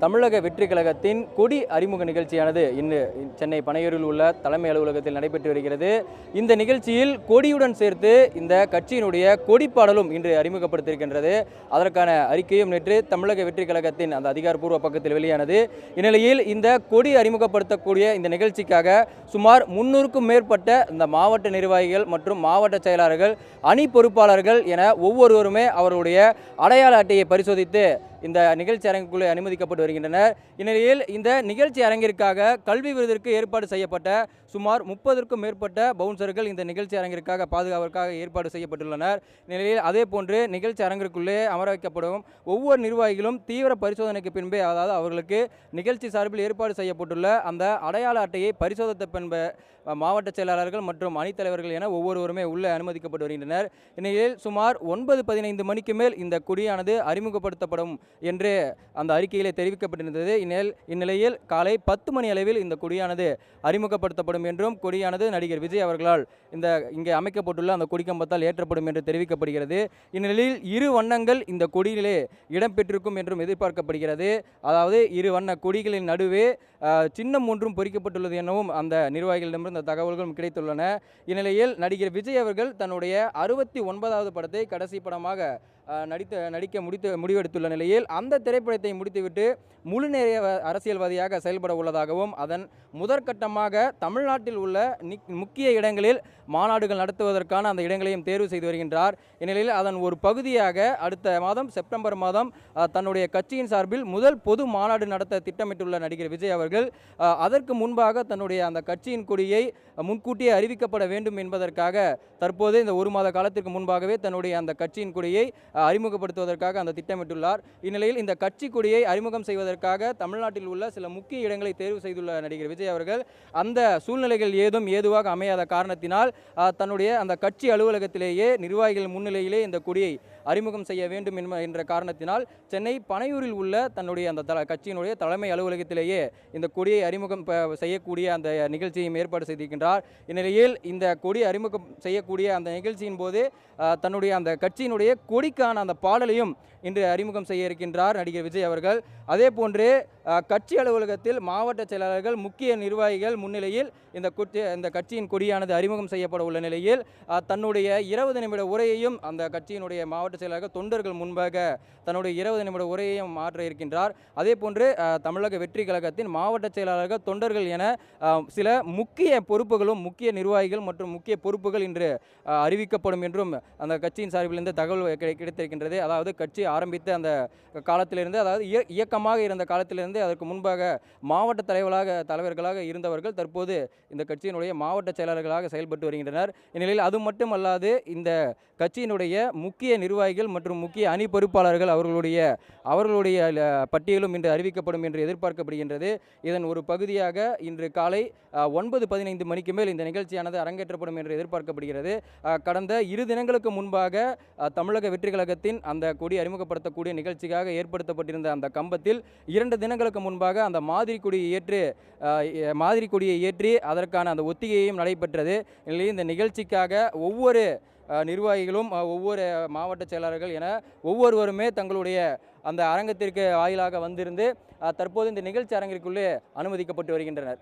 தமிழக வெற்றி கழகத்தின் கொடி அறிமுக நிகழ்ச்சியானது இன்று சென்னை பனையூரில் உள்ள தலைமை அலுவலகத்தில் நடைபெற்று வருகிறது. இந்த நிகழ்ச்சியில் கொடியுடன் சேர்த்து இந்த கட்சியினுடைய கொடிப்பாடலும் இன்று அறிமுகப்படுத்தியிருக்கின்றது. அதற்கான அறிக்கையும் நேற்று தமிழக வெற்றி கழகத்தின் அந்த அதிகாரப்பூர்வ பக்கத்தில் வெளியானது. இந்நிலையில் இந்த கொடி அறிமுகப்படுத்தக்கூடிய இந்த நிகழ்ச்சிக்காக சுமார் 300க்கும் மேற்பட்ட இந்த மாவட்ட நிர்வாகிகள் மற்றும் மாவட்ட செயலாளர்கள், அணி பொறுப்பாளர்கள் என ஒவ்வொருவருமே அவருடைய அடையாள அட்டையை பரிசோதித்து இந்த நிகழ்ச்சி அரங்குக்குள்ளே அனுமதிக்கப்பட்டு வருகின்றனர். இந்நிலையில் இந்த நிகழ்ச்சி அரங்கிற்காக கல்வி விருதிற்கு ஏற்பாடு செய்யப்பட்ட சுமார் 30க்கும் மேற்பட்ட பவுன்சர்கள் இந்த நிகழ்ச்சி அரங்கிற்காக பாதுகாவதற்காக ஏற்பாடு செய்யப்பட்டுள்ளனர். இந்நிலையில் அதே போன்று நிகழ்ச்சி அரங்கிற்குள்ளே அமர வைக்கப்படும் ஒவ்வொரு நிர்வாகிகளும் தீவிர பரிசோதனைக்கு பின்பே, அதாவது அவர்களுக்கு நிகழ்ச்சி சார்பில் ஏற்பாடு செய்யப்பட்டுள்ள அந்த அடையாள அட்டையை பரிசோதித்த பின்பு மாவட்ட செயலாளர்கள் மற்றும் அணித்தலைவர்கள் என ஒவ்வொருவருமே உள்ளே அனுமதிக்கப்பட்டு வருகின்றனர். இந்நிலையில் சுமார் 9:15 மணிக்கு மேல் இந்த கொடியானது அறிமுகப்படுத்தப்படும் என்று அந்த அறிக்கையிலே தெரிவிக்கப்பட்டிருந்தது. இந்நிலையில் காலை 10 மணி அளவில் இந்த கொடியானது அறிமுகப்படுத்தப்படும் என்றும், கொடியானது நடிகர் விஜய் அவர்களால் இங்கே அமைக்கப்பட்டுள்ள அந்த கொடிக்கம்பத்தால் ஏற்றப்படும் என்று தெரிவிக்கப்படுகிறது. இந்நிலையில் 2 வண்ணங்கள் இந்த கொடியிலே இடம்பெற்றிருக்கும் என்றும் எதிர்பார்க்கப்படுகிறது. அதாவது 2 வண்ண கொடிகளின் நடுவே சின்னம் ஒன்றும் பொறிக்கப்பட்டுள்ளது எனவும் அந்த நிர்வாகிகளிடமிருந்து தகவல்களும் கிடைத்துள்ளன. இந்நிலையில் நடிகர் விஜய் அவர்கள் தன்னுடைய 69வது படத்தை கடைசி படமாக நடிக்க முடிவெடுத்துள்ள நிலையில் அந்த திரைப்படத்தை முடித்துவிட்டு முழு நேர அரசியல்வாதியாக செயல்பட உள்ளதாகவும், அதன் முதற்கட்டமாக தமிழ்நாட்டில் உள்ள முக்கிய இடங்களில் மாநாடுகள் நடத்துவதற்கான அந்த இடங்களையும் தேர்வு செய்து வருகின்றார். இந்நிலையில் அதன் ஒரு பகுதியாக அடுத்த மாதம் செப்டம்பர் மாதம் தன்னுடைய கட்சியின் சார்பில் முதல் பொது மாநாடு நடத்த திட்டமிட்டுள்ள நடிகர் விஜய் அவர்கள் அதற்கு முன்பாக தன்னுடைய அந்த கட்சியின் கொடியை முன்கூட்டியே அறிவிக்கப்பட வேண்டும் என்பதற்காக தற்போது இந்த 1 மாத காலத்திற்கு முன்பாகவே தன்னுடைய அந்த கட்சியின் கொடியை அறிமுகப்படுத்துவதற்காக அந்த திட்டமிட்டுள்ளார். இந்நிலையில் இந்த கட்சி கொடியை அறிமுகம் செய்வதற்காக தமிழ்நாட்டில் உள்ள சில முக்கிய இடங்களை தேர்வு செய்துள்ள நடிகர் விஜய் அவர்கள் அந்த சூழ்நிலைகள் ஏதுவாக அமையாத காரணத்தினால் தன்னுடைய அந்த கட்சி அலுவலகத்திலேயே நிர்வாகிகள் முன்னிலையிலே இந்த கொடியை அறிமுகம் செய்ய வேண்டும் என்ற காரணத்தினால் சென்னை பனையூரில் உள்ள தன்னுடைய அந்த கட்சியினுடைய தலைமை அலுவலகத்திலேயே இந்த கொடியை அறிமுகம் செய்யக்கூடிய அந்த நிகழ்ச்சியையும் ஏற்பாடு செய்திருக்கின்றார். இந்நிலையில் இந்த கொடி அறிமுகம் செய்யக்கூடிய அந்த நிகழ்ச்சியின் போது தன்னுடைய அந்த கட்சியினுடைய கொடிக்கான அந்த பாடலையும் இன்று அறிமுகம் செய்ய இருக்கின்றார் நடிகர் விஜய் அவர்கள். அதே போன்று கட்சி அலுவலகத்தில் மாவட்ட செயலாளர்கள், முக்கிய நிர்வாகிகள் முன்னிலையில் இந்த கட்சியின் கொடியானது அறிமுகம் செய்யப்பட உள்ள நிலையில் தன்னுடைய 20 நிமிட உரையையும் அந்த கட்சியினுடைய மாவட்ட செயலாளர்கள் தொண்டர்கள் முன்பாக தன்னுடைய 20 நிமிட உரையையும் மாற்ற இருக்கின்றார். அதே போன்று தமிழக வெற்றி கழகத்தின் மாவட்ட செயலாளர்கள், தொண்டர்கள் என சில முக்கிய பொறுப்புகளும், முக்கிய நிர்வாகிகள் மற்றும் முக்கிய பொறுப்புகள் இன்று அறிவிக்கப்படும் என்றும் அந்த கட்சியின் சார்பிலிருந்து தகவல் கிடைத்திருக்கின்றது. அதாவது கட்சி ஆரம்பித்த அந்த காலத்திலிருந்து, அதாவது இயக்கமாக இருந்த காலத்திலிருந்து அதற்கு முன்பாக மாவட்ட தலைவர்களாக இருந்தவர்கள் தற்போது இந்த கட்சியினுடைய மாவட்ட செயலாளர்களாக செயல்பட்டு வருகின்றனர். இந்நிலையில் அது மட்டுமல்லாது இந்த கட்சியினுடைய முக்கிய நிர்வாகிகள் மற்றும் முக்கிய அணி பொறுப்பாளர்கள் அவர்களுடைய பட்டியலும் இன்று அறிவிக்கப்படும் என்று எதிர்பார்க்கப்படுகின்றது. இதன் ஒரு பகுதியாக இன்று காலை 9:15 மணிக்கு மேல் இந்த நிகழ்ச்சியானது அரங்கேற்றப்படும் என்று எதிர்பார்க்கப்படுகிறது. கடந்த 2 தினங்களுக்கு முன்பாக தமிழக வெற்றி கழகத்தின் அந்த கொடி அறிமுகப்படுத்தக்கூடிய நிகழ்ச்சிக்காக ஏற்படுத்தப்பட்டிருந்த அந்த கம்பத்தில் 2 தினங்களுக்கு முன்பாக அந்த மாதிரி கொடியை ஏற்றி அதற்கான அந்த ஒத்திகையும் நடைபெற்றது. இந்த நிகழ்ச்சிக்காக ஒவ்வொரு நிர்வாகிகளும், ஒவ்வொரு மாவட்ட செயலாளர்கள் என ஒவ்வொருவருமே தங்களுடைய அந்த அரங்கத்திற்கு வாயிலாக வந்திருந்து தற்போது இந்த நிகழ்ச்சி அரங்கிற்குள்ளே அனுமதிக்கப்பட்டு வருகின்றனர்.